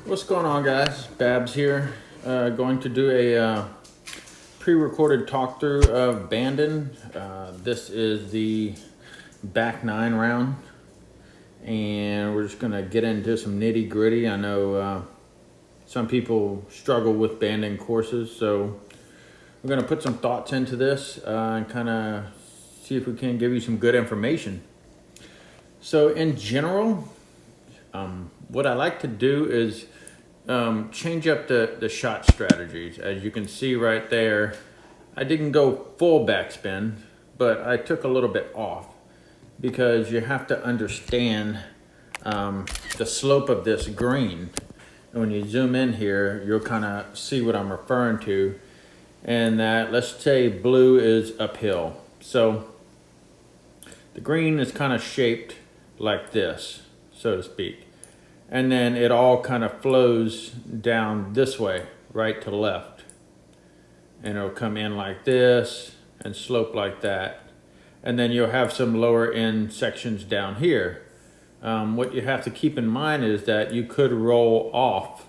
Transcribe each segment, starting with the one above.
What's going on, guys? Babs here. Going to do a pre-recorded talk through of Bandon. This is the back 9 round, and we're just gonna get into some nitty gritty. I know some people struggle with Bandon courses, so we're gonna put some thoughts into this and kind of see if we can give you some good information. So in general, what I like to do is change up the shot strategies. As you can see right there, I didn't go full backspin, but I took a little bit off because you have to understand the slope of this green. And when you zoom in here, you'll kind of see what I'm referring to. And that, let's say blue is uphill. So the green is kind of shaped like this, so to speak. And then it all kind of flows down this way, right to left. And it'll come in like this and slope like that. And then you'll have some lower end sections down here. What you have to keep in mind is that you could roll off.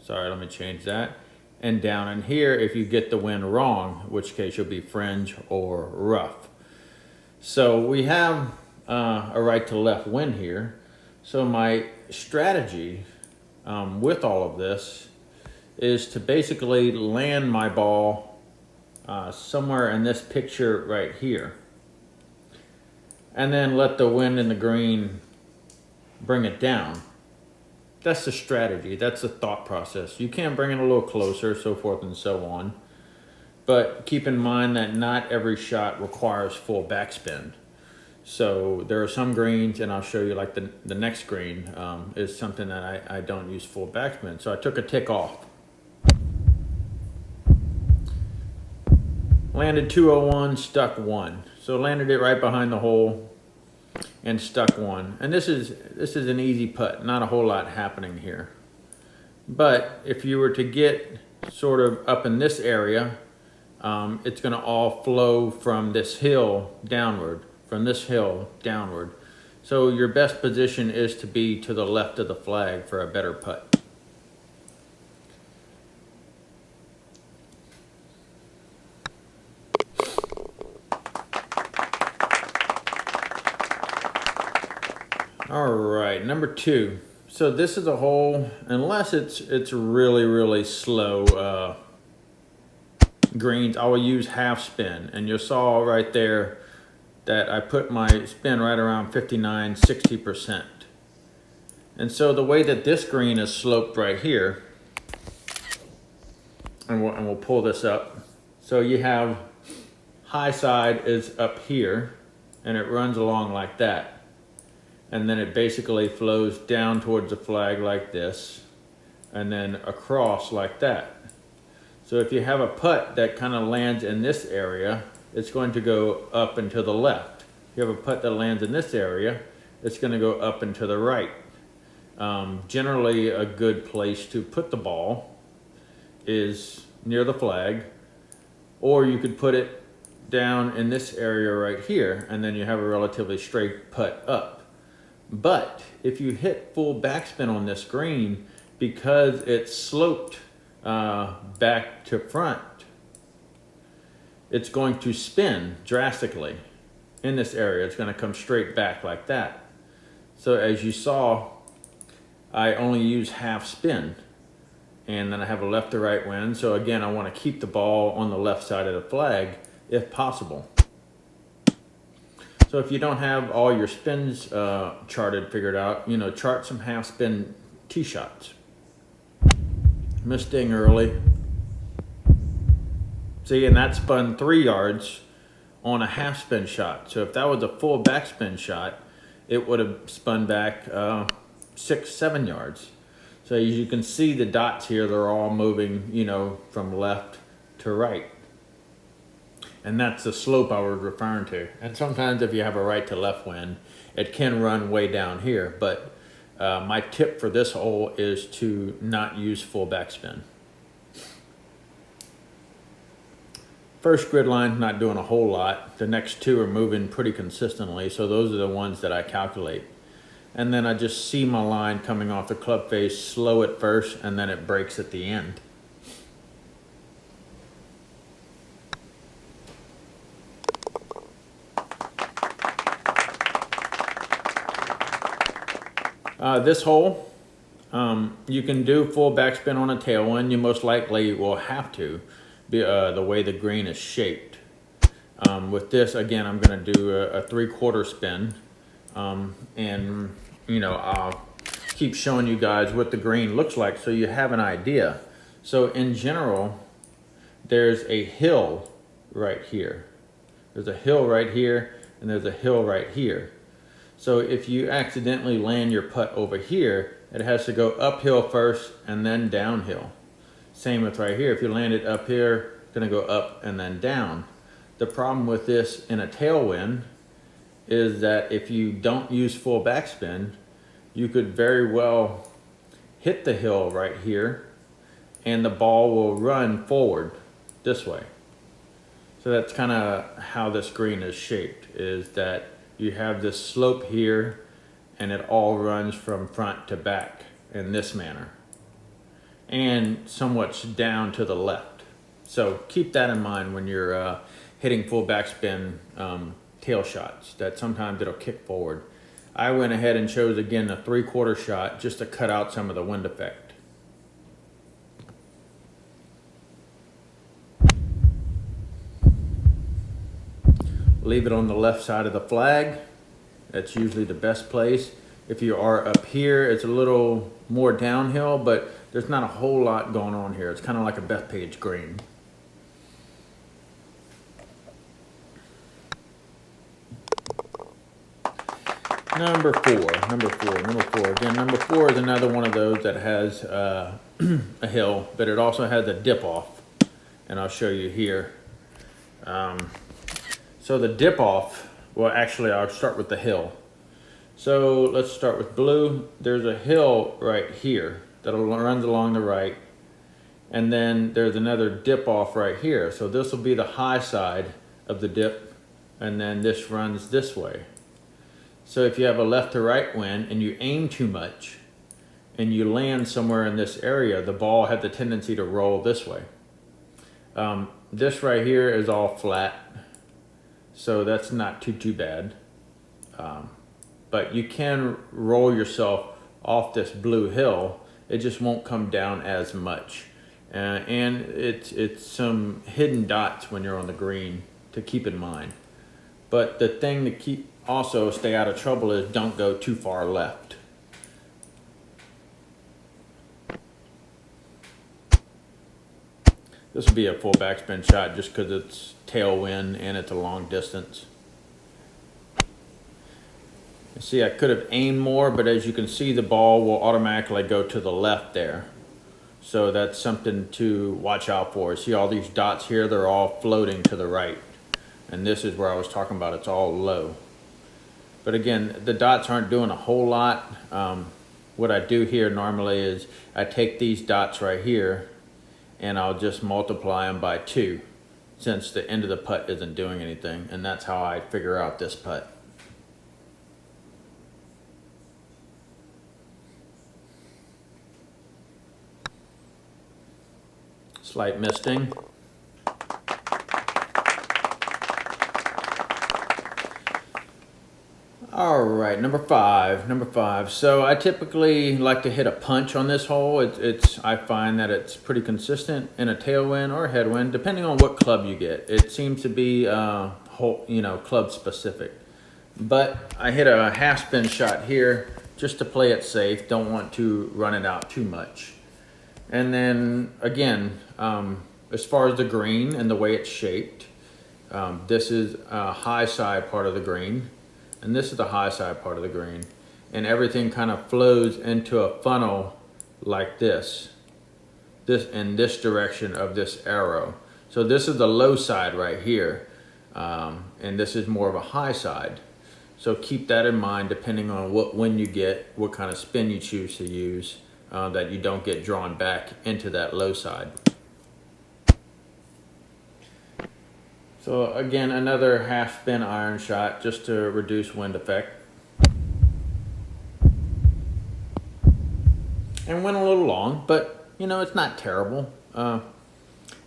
Sorry, let me change that. And down in here if you get the wind wrong, in which case you'll be fringe or rough. So we have a right to left wind here. So my strategy with all of this is to basically land my ball somewhere in this picture right here. And then let the wind and the green bring it down. That's the strategy. That's the thought process. You can bring it a little closer, so forth and so on. But keep in mind that not every shot requires full backspin. So there are some greens, and I'll show you like the next green is something that I don't use full backspin. So I took a tick off. Landed 201, stuck 1. So landed it right behind the hole and stuck 1. And this is an easy putt, not a whole lot happening here. But if you were to get sort of up in this area, it's gonna all flow from this hill downward. So your best position is to be to the left of the flag for a better putt. All right, number 2. So this is a hole, unless it's really slow greens, I will use half spin, and you saw right there that I put my spin right around 59–60%. And so the way that this green is sloped right here, and we'll pull this up. So you have high side is up here, and it runs along like that. And then it basically flows down towards the flag like this, and then across like that. So if you have a putt that kind of lands in this area, it's going to go up and to the left. If you have a putt that lands in this area, it's going to go up and to the right. Generally, a good place to put the ball is near the flag, or you could put it down in this area right here, and then you have a relatively straight putt up. But if you hit full backspin on this green, because it's sloped back to front, it's going to spin drastically in this area. It's going to come straight back like that. So as you saw, I only use half spin, and then I have a left to right wind. So again, I want to keep the ball on the left side of the flag if possible. So if you don't have all your spins figured out, chart some half spin tee shots. Misting early. See, and that spun 3 yards on a half spin shot. So if that was a full backspin shot, it would have spun back 6–7 yards. So as you can see the dots here, they're all moving, from left to right. And that's the slope I was referring to. And sometimes if you have a right to left wind, it can run way down here. But my tip for this hole is to not use full backspin. First grid line, not doing a whole lot. The next 2 are moving pretty consistently, so those are the ones that I calculate. and then I just see my line coming off the club face, slow it first, and then it breaks at the end. This hole, you can do full backspin on a tailwind. You most likely will have to, be, the way the green is shaped. With this, again, I'm going to do a 3/4 spin, and you know, I'll keep showing you guys what the green looks like so you have an idea. So in general, there's a hill right here. There's a hill right here, and there's a hill right here. So if you accidentally land your putt over here, it has to go uphill first and then downhill. Same with right here. If you land it up here, it's gonna go up and then down. The problem with this in a tailwind is that if you don't use full backspin, you could very well hit the hill right here and the ball will run forward this way. So that's kind of how this green is shaped, is that you have this slope here and it all runs from front to back in this manner and somewhat down to the left. So keep that in mind when you're hitting full backspin tail shots, that sometimes it'll kick forward. I went ahead and chose again a 3/4 shot just to cut out some of the wind effect. Leave it on the left side of the flag. That's usually the best place. If you are up here, it's a little more downhill, but there's not a whole lot going on here. It's kind of like a Bethpage green. Number four. Again, number four is another one of those that has a hill, but it also has a dip off, and I'll show you here. So the dip off, well, actually, I'll start with the hill. So let's start with blue. There's a hill right here that runs along the right, and then there's another dip off right here. So this will be the high side of the dip, and then this runs this way. So if you have a left to right wind and you aim too much and you land somewhere in this area, the ball has the tendency to roll this way. This right here is all flat, so that's not too bad. But you can roll yourself off this blue hill. It just won't come down as much. And it's some hidden dots when you're on the green to keep in mind. But the thing to keep also stay out of trouble is don't go too far left. This will be a full backspin shot just because it's tailwind and it's a long distance. You see, I could have aimed more, but as you can see, the ball will automatically go to the left there. So that's something to watch out for. See all these dots here? They're all floating to the right. And this is where I was talking about, it's all low. But again, the dots aren't doing a whole lot. What I do here normally is I take these dots right here and I'll just multiply them by 2 since the end of the putt isn't doing anything. And that's how I figure out this putt. Slight misting. All right, number five. So I typically like to hit a punch on this hole. I find that it's pretty consistent in a tailwind or a headwind, depending on what club you get. It seems to be club specific. But I hit a half spin shot here just to play it safe. Don't want to run it out too much. And then again, as far as the green and the way it's shaped, this is a high side part of the green. And this is the high side part of the green. And everything kind of flows into a funnel like this. In this direction of this arrow. So this is the low side right here. And this is more of a high side. So keep that in mind depending on what wind you get, what kind of spin you choose to use, that you don't get drawn back into that low side. So again, another half spin iron shot just to reduce wind effect. and went a little long, but you know, it's not terrible.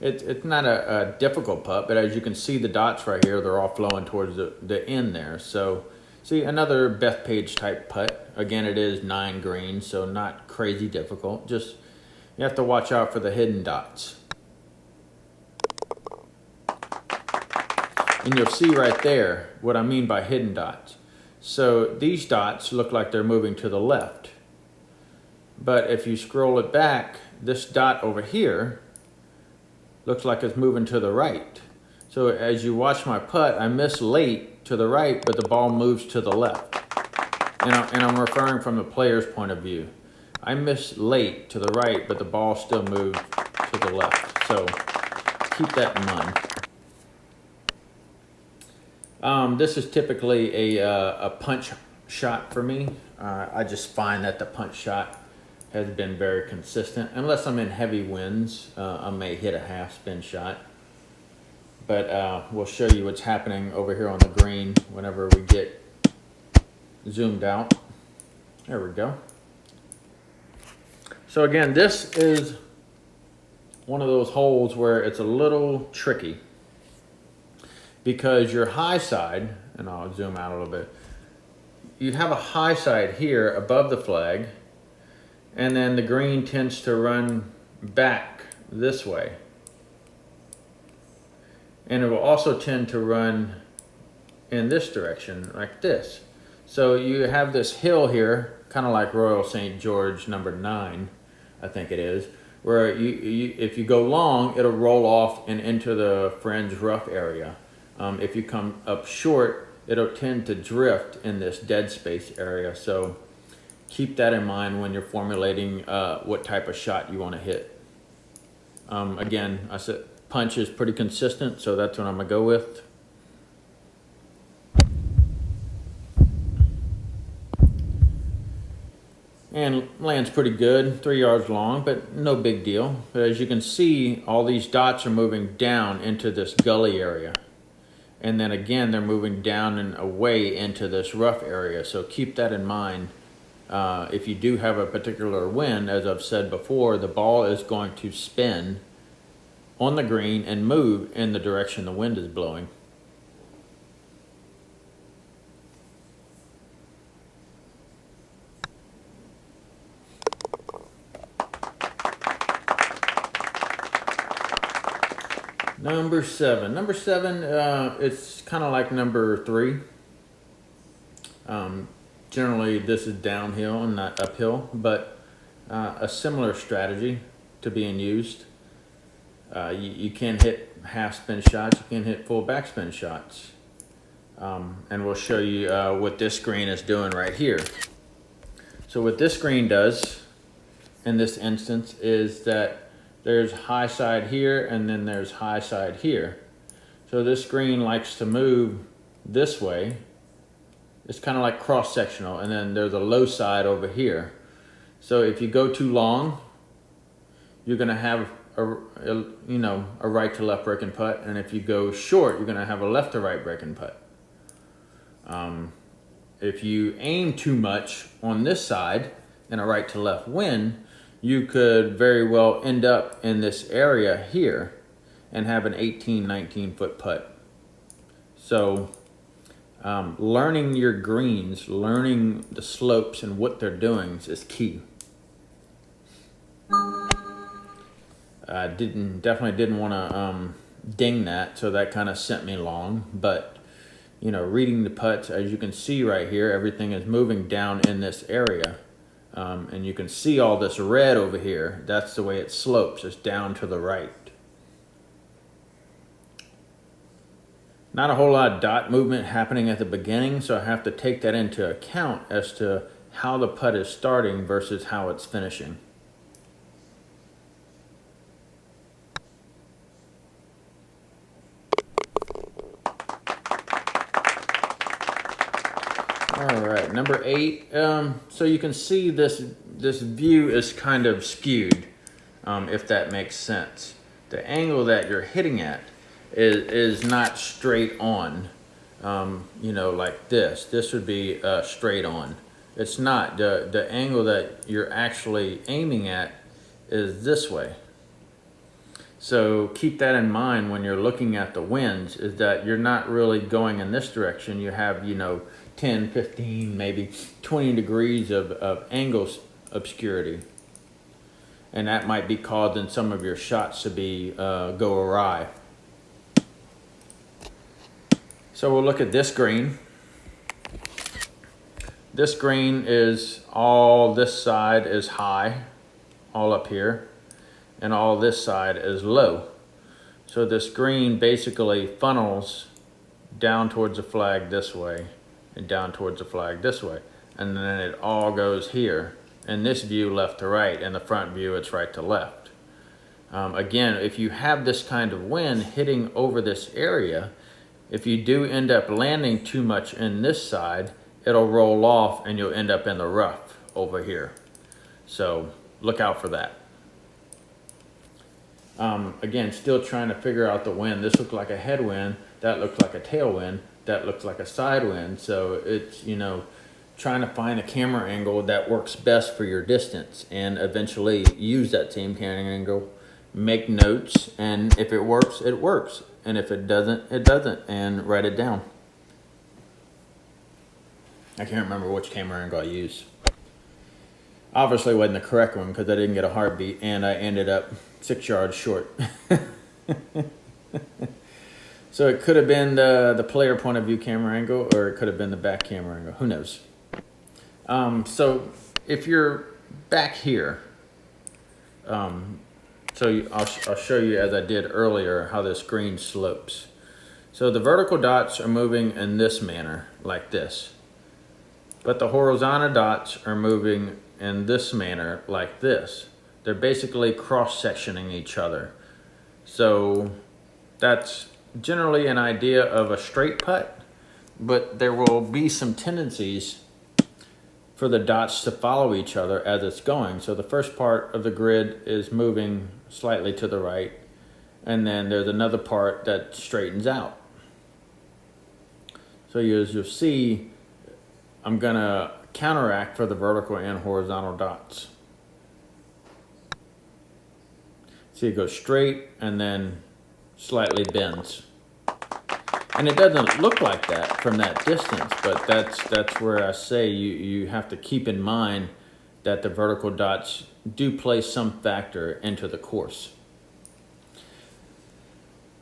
It's not a difficult putt, but as you can see the dots right here, they're all flowing towards the end there. So see, another Bethpage type putt. Again, it is 9 greens, so not crazy difficult. Just you have to watch out for the hidden dots. And you'll see right there what I mean by hidden dots. So these dots look like they're moving to the left. But if you scroll it back, this dot over here looks like it's moving to the right. So as you watch my putt, I miss late to the right, but the ball moves to the left. And I'm referring from the player's point of view. I miss late to the right, but the ball still moved to the left. So keep that in mind. This is typically a punch shot for me. I just find that the punch shot has been very consistent. Unless I'm in heavy winds, I may hit a half spin shot. But we'll show you what's happening over here on the green whenever we get zoomed out. There we go. So again, this is one of those holes where it's a little tricky because your high side, and I'll zoom out a little bit, you have a high side here above the flag, and then the green tends to run back this way. And it will also tend to run in this direction, like this. So you have this hill here, kind of like Royal St. George number 9, I think it is, where if you go long, it'll roll off and into the fringe rough area. If you come up short, it'll tend to drift in this dead space area. So keep that in mind when you're formulating what type of shot you want to hit. Again, I said punch is pretty consistent, so that's what I'm gonna go with. And lands pretty good, 3 yards long, but no big deal. But as you can see, all these dots are moving down into this gully area. And then again, they're moving down and away into this rough area. So keep that in mind. If you do have a particular wind, as I've said before, the ball is going to spin on the green and move in the direction the wind is blowing. Number 7. Number 7, it's kind of like number 3. Generally, this is downhill and not uphill, but a similar strategy to being used. You can hit half spin shots, you can hit full backspin shots. And we'll show you what this green is doing right here. So what this green does in this instance is that there's high side here and then there's high side here. So this green likes to move this way. It's kind of like cross-sectional, and then there's a low side over here. So if you go too long, you're gonna have a right to left breaking putt, and if you go short, you're gonna have a left to right breaking putt. If you aim too much on this side in a right to left wind, you could very well end up in this area here and have an 18, 19 foot putt. So learning your greens, learning the slopes and what they're doing is key. I definitely didn't want to ding that, so that kind of sent me long. But you know, reading the putts, as you can see right here, everything is moving down in this area, and you can see all this red over here. That's the way it slopes. It's down to the right. Not a whole lot of dot movement happening at the beginning, so I have to take that into account as to how the putt is starting versus how it's finishing. All right, number 8. So you can see this view is kind of skewed, if that makes sense. The angle that you're hitting at is not straight on, you know, like this. This would be straight on. It's not. The angle that you're actually aiming at is this way. So keep that in mind when you're looking at the winds, is that you're not really going in this direction. You have, 10, 15, maybe 20 degrees of angle obscurity. And that might be causing some of your shots to be go awry. So we'll look at this green. This green is all this side is high, all up here, and all this side is low. So this green basically funnels down towards the flag this way and down towards the flag this way. And then it all goes here. In this view, left to right. In the front view, it's right to left. Again, if you have this kind of wind hitting over this area, if you do end up landing too much in this side, it'll roll off and you'll end up in the rough over here. So look out for that. Again, still trying to figure out the wind. This looked like a headwind. That looked like a tailwind. That looks like a side wind. So it's, trying to find a camera angle that works best for your distance and eventually use that same camera angle, make notes, and if it works, it works. And if it doesn't, it doesn't, and write it down. I can't remember which camera angle I used. Obviously wasn't the correct one because I didn't get a heartbeat and I ended up 6 yards short. So it could have been the player point of view camera angle, or it could have been the back camera angle. Who knows? So if you're back here, I'll show you, as I did earlier, how this green slopes. So the vertical dots are moving in this manner, like this. But the horizontal dots are moving in this manner, like this. They're basically cross-sectioning each other. So that's generally an idea of a straight putt, but there will be some tendencies for the dots to follow each other as it's going. So the first part of the grid is moving slightly to the right, and then there's another part that straightens out. So as you'll see, I'm gonna counteract for the vertical and horizontal dots. See, it goes straight and then slightly bends. And it doesn't look like that from that distance, but that's where I say you have to keep in mind that the vertical dots do play some factor into the course.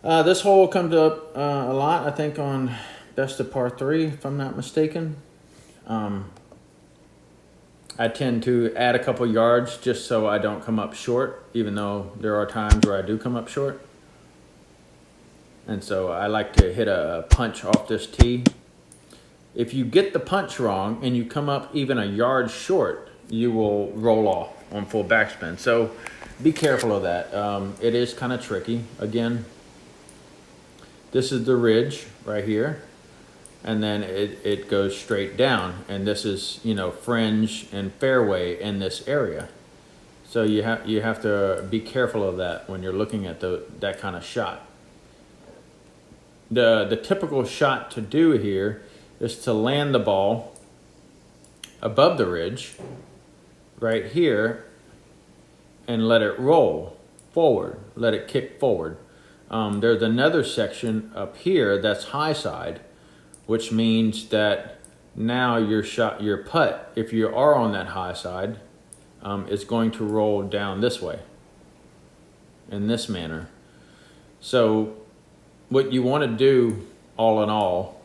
This hole comes up a lot, I think, on best of par 3, if I'm not mistaken. I tend to add a couple yards just so I don't come up short, even though there are times where I do come up short. And so I like to hit a punch off this tee. If you get the punch wrong and you come up even a yard short, you will roll off on full backspin. So be careful of that. It is kind of tricky. Again, this is the ridge right here. And then it goes straight down. And this is, fringe and fairway in this area. So you have to be careful of that when you're looking at that kind of shot. The typical shot to do here is to land the ball above the ridge right here and let it roll forward, let it kick forward. There's another section up here that's high side, which means that now your putt, if you are on that high side, is going to roll down this way in this manner. So what you want to do, all in all,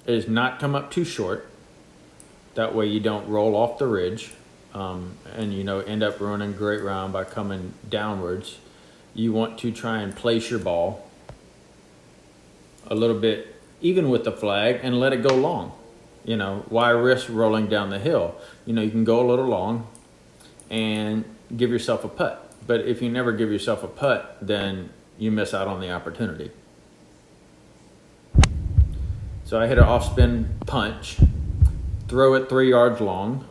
is not come up too short. That way you don't roll off the ridge and end up ruining a great round by coming downwards. You want to try and place your ball a little bit even with the flag and let it go long. Why risk rolling down the hill? You can go a little long and give yourself a putt. But if you never give yourself a putt, then you miss out on the opportunity. So I hit an off-spin punch, throw it 3 yards long,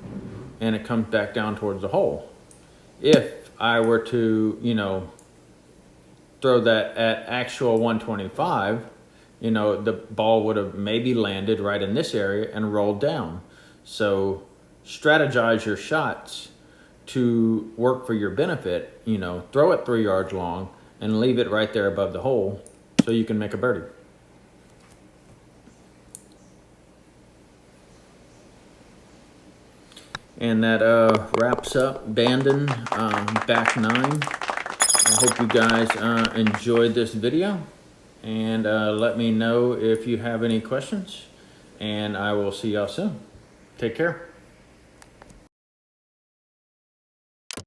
and it comes back down towards the hole. If I were to, throw that at actual 125, the ball would have maybe landed right in this area and rolled down. So strategize your shots to work for your benefit. You know, throw it 3 yards long and leave it right there above the hole so you can make a birdie. And that wraps up Bandon back 9. I hope you guys enjoyed this video, and let me know if you have any questions, and I will see y'all soon. Take care.